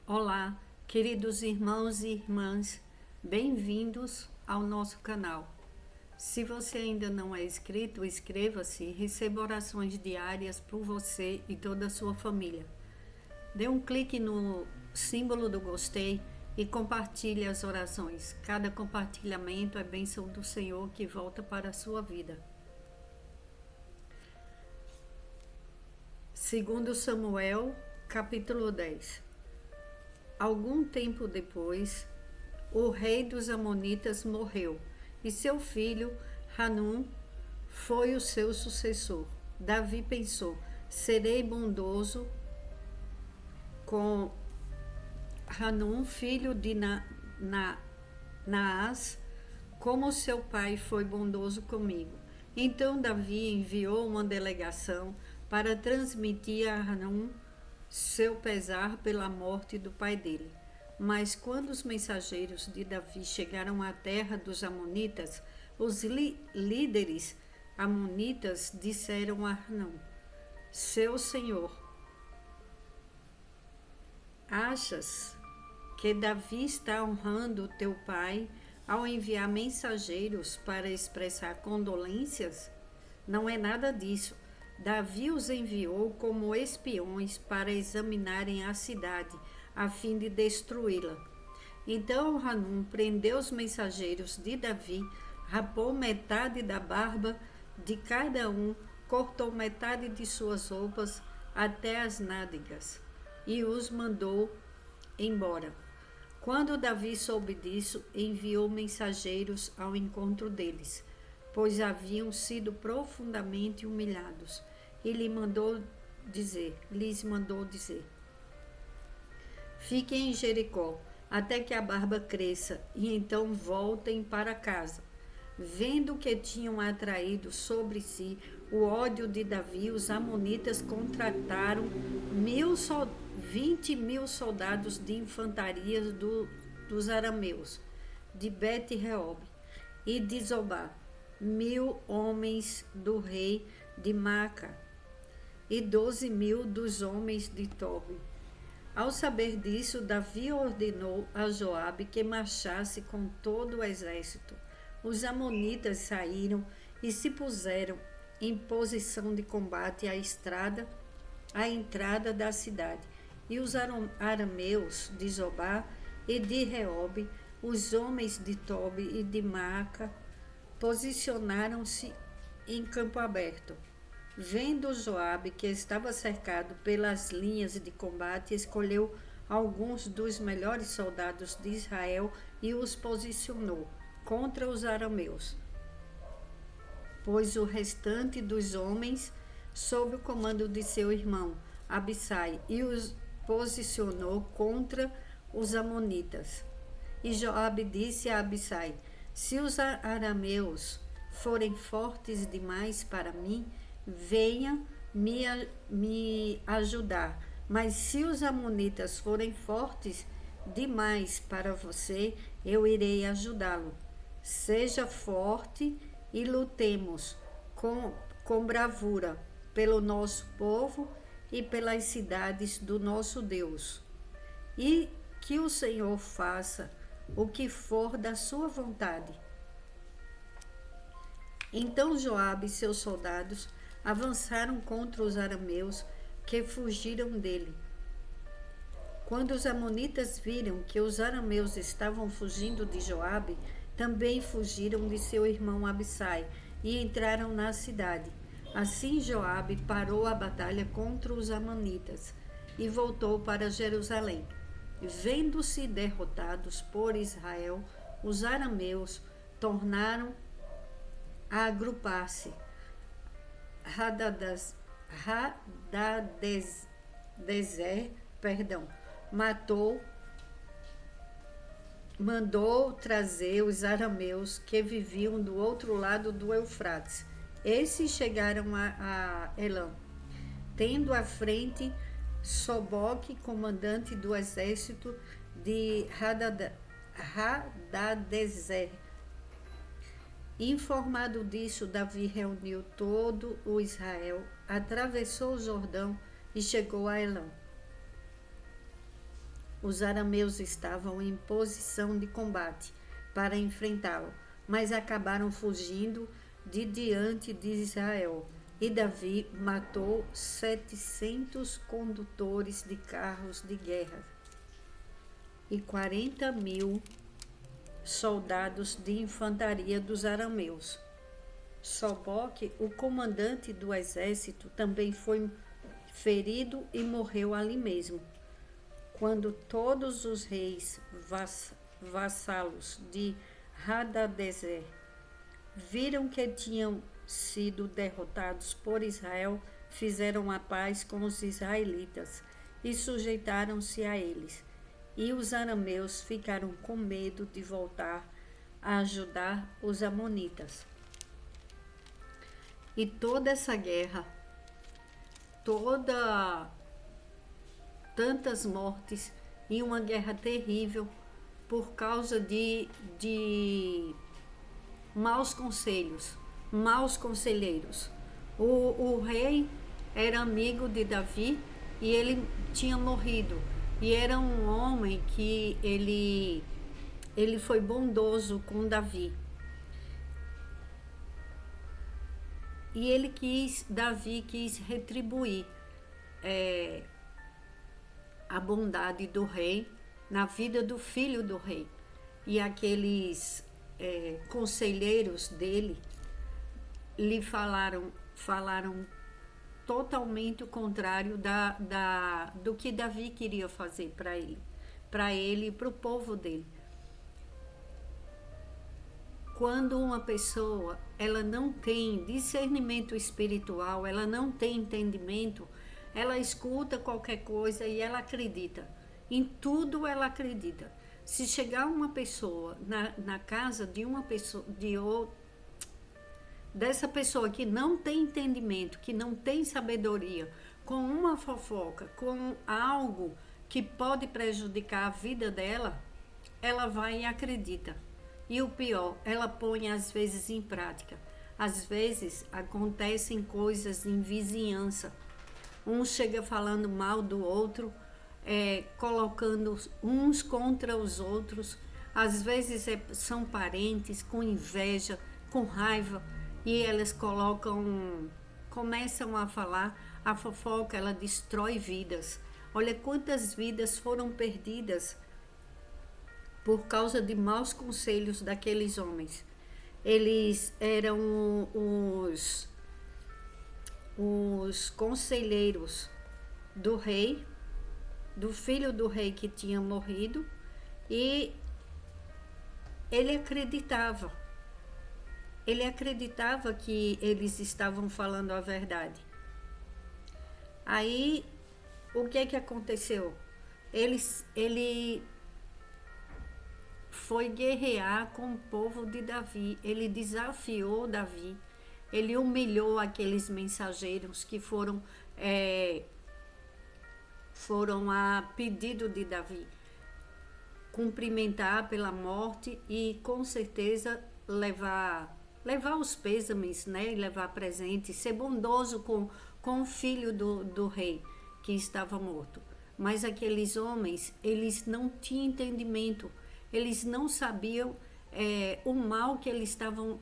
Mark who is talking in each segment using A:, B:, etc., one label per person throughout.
A: Olá, queridos irmãos e irmãs, bem-vindos ao nosso canal. Se você ainda não é inscrito, inscreva-se e receba orações diárias por você e toda a sua família. Dê um clique no símbolo do gostei e compartilhe as orações. Cada compartilhamento é bênção do Senhor que volta para a sua vida. Segundo Samuel, capítulo 10. Algum tempo depois, o rei dos Amonitas morreu e seu filho Hanum foi o seu sucessor. Davi pensou: serei bondoso com Hanum, filho de Naás, como seu pai foi bondoso comigo. Então Davi enviou uma delegação para transmitir a Hanum seu pesar pela morte do pai dele. Mas quando os mensageiros de Davi chegaram à terra dos Amonitas, os líderes amonitas disseram a Hanum: seu senhor, achas que Davi está honrando teu pai ao enviar mensageiros para expressar condolências? Não é nada disso. Davi os enviou como espiões para examinarem a cidade, a fim de destruí-la. Então Hanum prendeu os mensageiros de Davi, rapou metade da barba de cada um, cortou metade de suas roupas até as nádegas e os mandou embora. Quando Davi soube disso, enviou mensageiros ao encontro deles, pois haviam sido profundamente humilhados, e lhes mandou dizer: fiquem em Jericó até que a barba cresça, e então voltem para casa. Vendo que tinham atraído sobre si o ódio de Davi, os amonitas contrataram 20.000 soldados de infantaria dos arameus, de Bet-Reob e de Zobá, 1.000 homens do rei de Maca e 12.000 dos homens de Tobi. Ao saber disso, Davi ordenou a Joabe que marchasse com todo o exército. Os amonitas saíram e se puseram em posição de combate à entrada da cidade. E os arameus de Zobá e de Reob, os homens de Tobi e de Maaca, posicionaram-se em campo aberto. Vendo Joabe que estava cercado pelas linhas de combate, escolheu alguns dos melhores soldados de Israel e os posicionou contra os arameus. Pôs o restante dos homens sob o comando de seu irmão Abissai e os posicionou contra os amonitas. E Joabe disse a Abissai: se os arameus forem fortes demais para mim, venha me ajudar. Mas se os amonitas forem fortes demais para você, eu irei ajudá-lo. Seja forte e lutemos com bravura pelo nosso povo e pelas cidades do nosso Deus. E que o Senhor faça o que for da sua vontade. Então Joabe e seus soldados avançaram contra os arameus que fugiram dele. Quando os amonitas viram que os arameus estavam fugindo de Joabe, também fugiram de seu irmão Abissai e entraram na cidade. Assim Joabe parou a batalha contra os amonitas e voltou para Jerusalém. Vendo-se derrotados por Israel, os arameus tornaram a agrupar-se. Hadadezer mandou trazer os arameus que viviam do outro lado do Eufrates. Esses chegaram a Elã, tendo à frente Soboque, comandante do exército de Hadadezer. Informado disso, Davi reuniu todo o Israel, atravessou o Jordão e chegou a Elã. Os arameus estavam em posição de combate para enfrentá-lo, mas acabaram fugindo de diante de Israel. E Davi matou 700 condutores de carros de guerra e 40.000 soldados de infantaria dos arameus. Soboque, o comandante do exército, também foi ferido e morreu ali mesmo. Quando todos os reis vassalos de Hadadezer viram que tinham sido derrotados por Israel, fizeram a paz com os israelitas e sujeitaram-se a eles. E os arameus ficaram com medo de voltar a ajudar os amonitas. E toda essa guerra, tantas mortes e uma guerra terrível por causa de maus conselhos, maus conselheiros. O rei era amigo de Davi e ele tinha morrido. E era um homem que ele foi bondoso com Davi. E Davi quis retribuir a bondade do rei na vida do filho do rei. E aqueles conselheiros dele lhe falaram totalmente o contrário do que Davi queria fazer para ele e para o povo dele. Quando uma pessoa ela não tem discernimento espiritual, ela não tem entendimento, ela escuta qualquer coisa e ela acredita. Em tudo ela acredita. Se chegar uma pessoa na casa de uma pessoa, dessa pessoa que não tem entendimento, que não tem sabedoria, com uma fofoca, com algo que pode prejudicar a vida dela, ela vai e acredita. E o pior, ela põe às vezes em prática. Às vezes acontecem coisas em vizinhança. Um chega falando mal do outro, colocando uns contra os outros. Às vezes são parentes com inveja, com raiva, e elas começam a falar. A fofoca, ela destrói vidas. Olha quantas vidas foram perdidas por causa de maus conselhos daqueles homens. Eles eram os conselheiros do rei, do filho do rei que tinha morrido, e ele acreditava que eles estavam falando a verdade. Aí, o que é que aconteceu? Ele foi guerrear com o povo de Davi, ele desafiou Davi, ele humilhou aqueles mensageiros que foram a pedido de Davi, cumprimentar pela morte e com certeza levar os pêsames, né? Levar presente, ser bondoso com o filho do rei que estava morto. Mas aqueles homens, eles não tinham entendimento, eles não sabiam o mal que eles estavam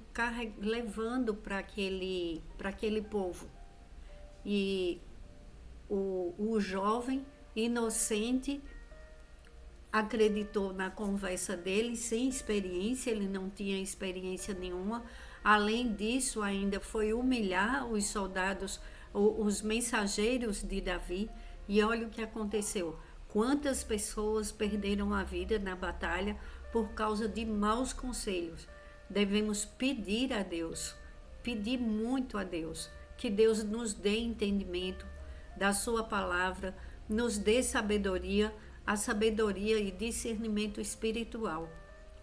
A: levando para aquele povo. E o jovem inocente acreditou na conversa dele, sem experiência, ele não tinha experiência nenhuma. Além disso, ainda foi humilhar os soldados, os mensageiros de Davi. E olha o que aconteceu. Quantas pessoas perderam a vida na batalha por causa de maus conselhos. Devemos pedir a Deus, pedir muito a Deus, que Deus nos dê entendimento da sua palavra, nos dê sabedoria, a sabedoria e discernimento espiritual.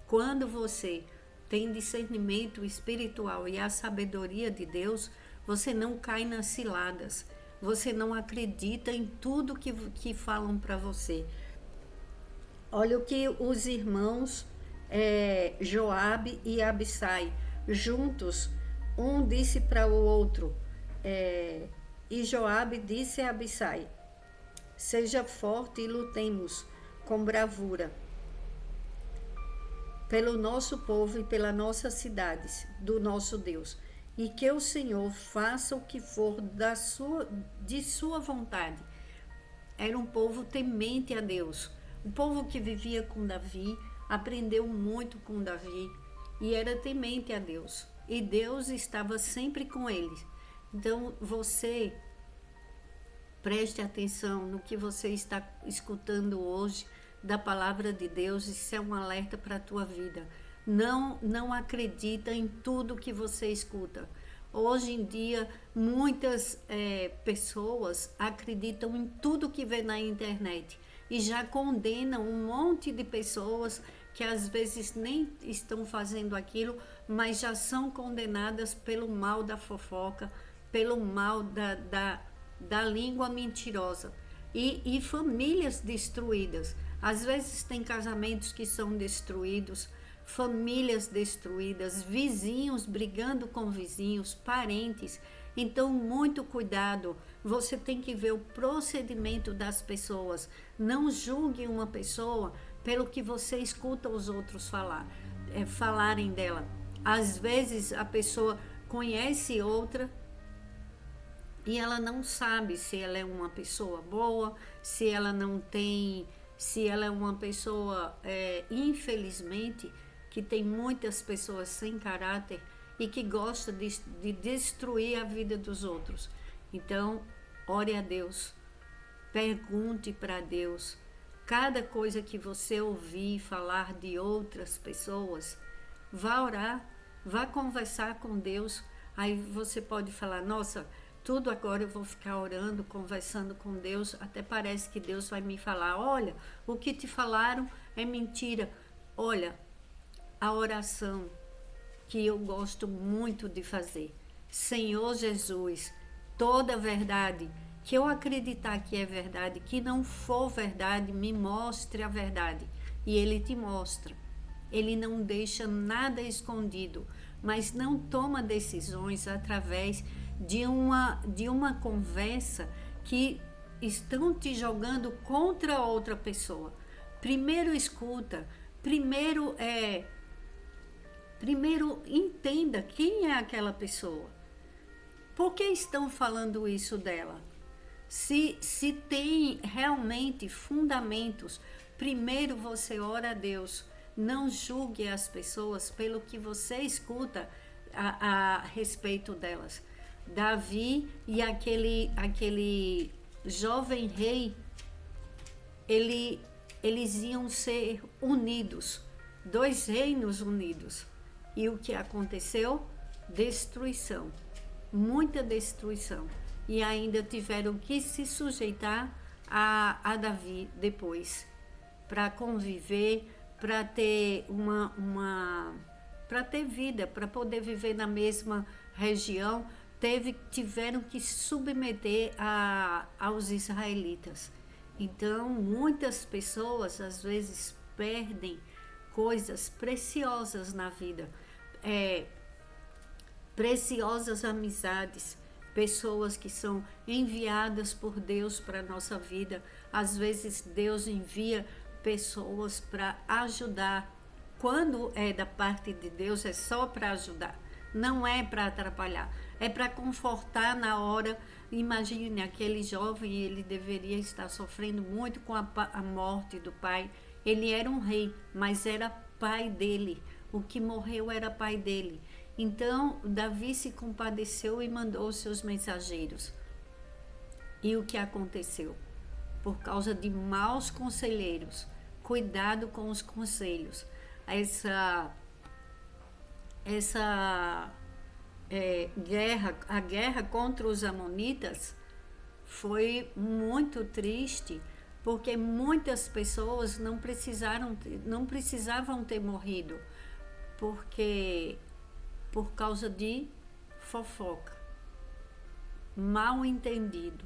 A: Quando você tem discernimento espiritual e a sabedoria de Deus, você não cai nas ciladas, você não acredita em tudo que falam para você. Olha o que os irmãos Joabe e Abissai, juntos, um disse para o outro, e Joabe disse a Abissai: seja forte e lutemos, com bravura pelo nosso povo e pelas nossas cidades, do nosso Deus. E que o Senhor faça o que for de sua vontade. Era um povo temente a Deus. O povo que vivia com Davi, aprendeu muito com Davi e era temente a Deus. E Deus estava sempre com eles. Então você preste atenção no que você está escutando hoje da palavra de Deus. Isso é um alerta para a tua vida. Não acredita em tudo que você escuta. Hoje em dia, muitas pessoas acreditam em tudo que vê na internet e já condenam um monte de pessoas que às vezes nem estão fazendo aquilo, mas já são condenadas pelo mal da fofoca, pelo mal da língua mentirosa. E famílias destruídas. Às vezes tem casamentos que são destruídos, famílias destruídas, vizinhos brigando com vizinhos, parentes. Então, muito cuidado. Você tem que ver o procedimento das pessoas. Não julgue uma pessoa pelo que você escuta os outros falarem dela. Às vezes a pessoa conhece outra e ela não sabe se ela é uma pessoa boa, se ela não tem, se ela é uma pessoa, infelizmente, que tem muitas pessoas sem caráter e que gosta de destruir a vida dos outros. Então, ore a Deus, pergunte para Deus. Cada coisa que você ouvir falar de outras pessoas, vá orar, vá conversar com Deus. Aí você pode falar, nossa, tudo agora eu vou ficar orando, conversando com Deus, até parece que Deus vai me falar, olha, o que te falaram é mentira. Olha, a oração que eu gosto muito de fazer. Senhor Jesus, toda verdade, que eu acreditar que é verdade, que não for verdade, me mostre a verdade. E Ele te mostra. Ele não deixa nada escondido, mas não toma decisões através de uma conversa que estão te jogando contra outra pessoa. Primeiro escuta, primeiro entenda quem é aquela pessoa. Por que estão falando isso dela? Se tem realmente fundamentos, primeiro você ora a Deus. Não julgue as pessoas pelo que você escuta a respeito delas. Davi e aquele jovem rei, eles iam ser unidos, dois reinos unidos. E o que aconteceu? Destruição, muita destruição. E ainda tiveram que se sujeitar a Davi depois, para conviver, para ter para ter vida, para poder viver na mesma região, tiveram que se submeter aos israelitas. Então, muitas pessoas às vezes perdem coisas preciosas na vida, preciosas amizades, pessoas que são enviadas por Deus para a nossa vida. Às vezes Deus envia pessoas para ajudar. Quando é da parte de Deus, é só para ajudar, não é para atrapalhar, é para confortar na hora. Imagine aquele jovem, ele deveria estar sofrendo muito com a morte do pai. Ele era um rei, mas era pai dele. O que morreu era pai dele. Então, Davi se compadeceu e mandou os seus mensageiros. E o que aconteceu? Por causa de maus conselheiros, cuidado com os conselhos. A guerra contra os amonitas foi muito triste, porque muitas pessoas não precisavam ter morrido, por causa de fofoca, mal entendido.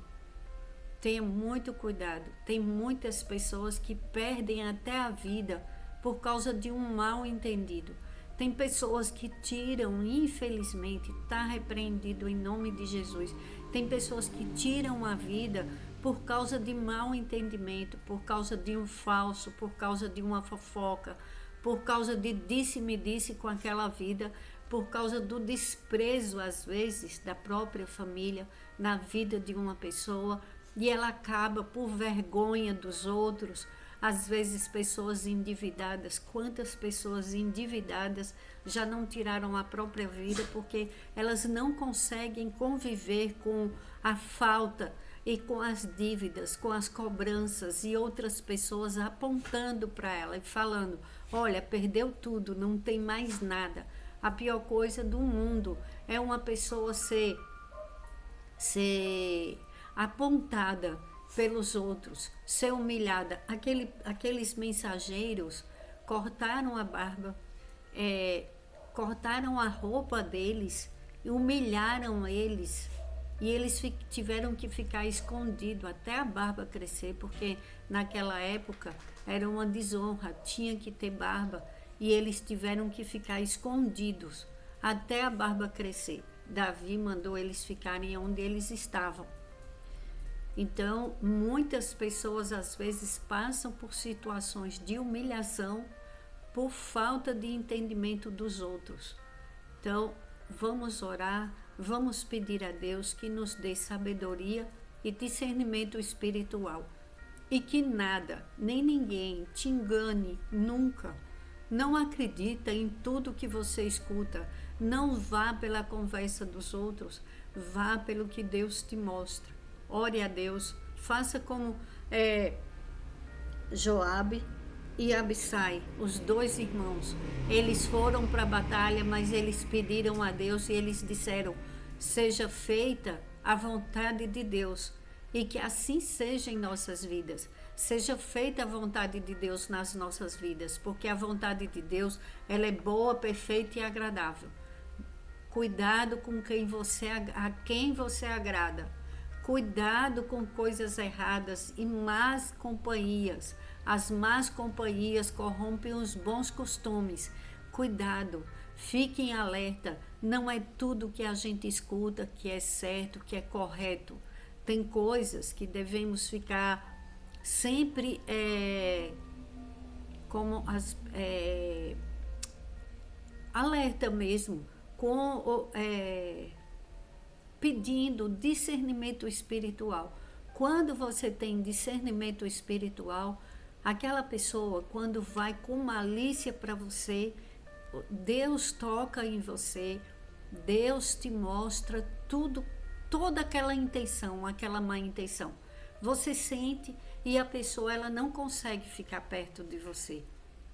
A: Tenha muito cuidado. Tem muitas pessoas que perdem até a vida por causa de um mal entendido. Tem pessoas que tiram, infelizmente, está repreendido em nome de Jesus. Tem pessoas que tiram a vida por causa de mau entendimento, por causa de um falso, por causa de uma fofoca, por causa de disse-me-disse com aquela vida, por causa do desprezo, às vezes, da própria família na vida de uma pessoa, e ela acaba por vergonha dos outros. Às vezes, pessoas endividadas, quantas pessoas endividadas já não tiraram a própria vida porque elas não conseguem conviver com a falta e com as dívidas, com as cobranças e outras pessoas apontando para ela e falando: olha, perdeu tudo, não tem mais nada. A pior coisa do mundo é uma pessoa ser apontada pelos outros, ser humilhada. Aqueles mensageiros cortaram a barba, cortaram a roupa deles, humilharam eles, e eles tiveram que ficar escondidos até a barba crescer, porque naquela época era uma desonra, tinha que ter barba, e eles tiveram que ficar escondidos até a barba crescer. Davi mandou eles ficarem onde eles estavam. Então, muitas pessoas às vezes passam por situações de humilhação por falta de entendimento dos outros. Então, vamos orar, vamos pedir a Deus que nos dê sabedoria e discernimento espiritual. E que nada, nem ninguém te engane nunca. Não acredita em tudo que você escuta. Não vá pela conversa dos outros, vá pelo que Deus te mostra. Ore a Deus, faça como Joabe e Abissai, os dois irmãos. Eles foram para a batalha, mas eles pediram a Deus e eles disseram: seja feita a vontade de Deus, e que assim seja em nossas vidas. Seja feita a vontade de Deus nas nossas vidas, porque a vontade de Deus, ela é boa, perfeita e agradável. Cuidado com a quem você agrada. Cuidado com coisas erradas e más companhias. As más companhias corrompem os bons costumes. Cuidado, fiquem alerta. Não é tudo que a gente escuta que é certo, que é correto. Tem coisas que devemos ficar sempre alerta mesmo, pedindo discernimento espiritual. Quando você tem discernimento espiritual, aquela pessoa, quando vai com malícia para você, Deus toca em você, Deus te mostra tudo, toda aquela intenção, aquela má intenção. Você sente, e a pessoa ela não consegue ficar perto de você,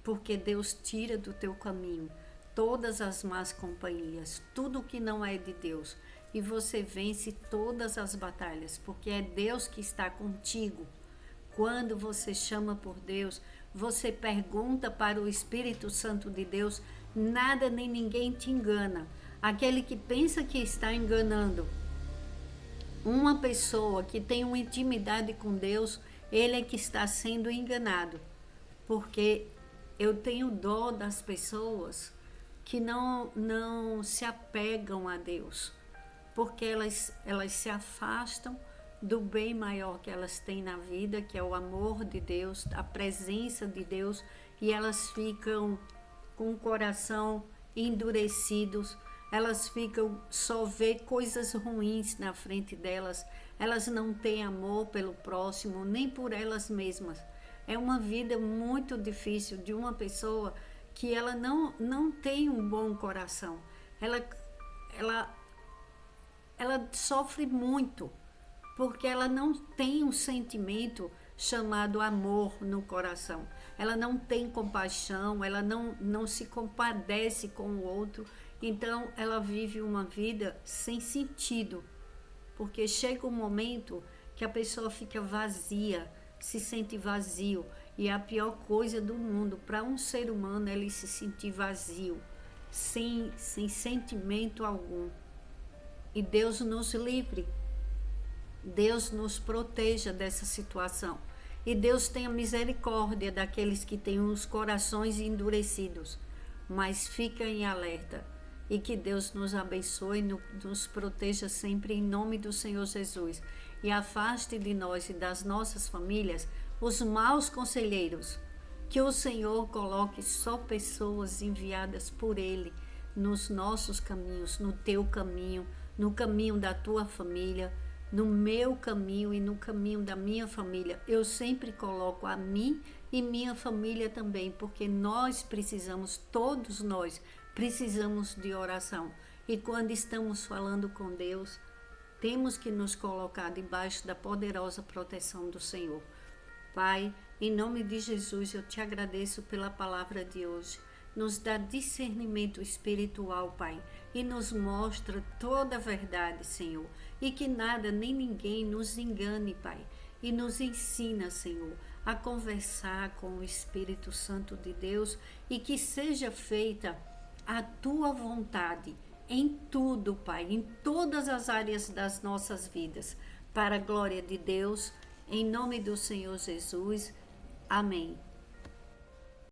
A: porque Deus tira do teu caminho todas as más companhias, tudo que não é de Deus. E você vence todas as batalhas, porque é Deus que está contigo. Quando você chama por Deus, você pergunta para o Espírito Santo de Deus, nada nem ninguém te engana. Aquele que pensa que está enganando uma pessoa que tem uma intimidade com Deus, ele é que está sendo enganado. Porque eu tenho dó das pessoas que não se apegam a Deus, porque elas se afastam do bem maior que elas têm na vida, que é o amor de Deus, a presença de Deus, e elas ficam com o coração endurecidos, elas ficam só ver coisas ruins na frente delas, elas não têm amor pelo próximo, nem por elas mesmas. É uma vida muito difícil de uma pessoa que ela não tem um bom coração, ela sofre muito, porque ela não tem um sentimento chamado amor no coração. Ela não tem compaixão, ela não se compadece com o outro. Então, ela vive uma vida sem sentido, porque chega um momento que a pessoa fica vazia, se sente vazio. E a pior coisa do mundo para um ser humano é ele se sentir vazio, sem sentimento algum. E Deus nos livre, Deus nos proteja dessa situação. E Deus tenha misericórdia daqueles que têm os corações endurecidos. Mas fica em alerta. E que Deus nos abençoe e nos proteja sempre em nome do Senhor Jesus. e afaste de nós e das nossas famílias os maus conselheiros. Que o Senhor coloque só pessoas enviadas por Ele nos nossos caminhos, no teu caminho, no caminho da tua família, no meu caminho e no caminho da minha família. Eu sempre coloco a mim e minha família também, porque nós precisamos, todos nós precisamos de oração. E quando estamos falando com Deus, temos que nos colocar debaixo da poderosa proteção do Senhor. Pai, em nome de Jesus, eu te agradeço pela palavra de hoje. Nos dá discernimento espiritual, Pai, e nos mostra toda a verdade, Senhor. E que nada nem ninguém nos engane, Pai. E nos ensina, Senhor, a conversar com o Espírito Santo de Deus e que seja feita a tua vontade em tudo, Pai, em todas as áreas das nossas vidas, para a glória de Deus, em nome do Senhor Jesus. Amém.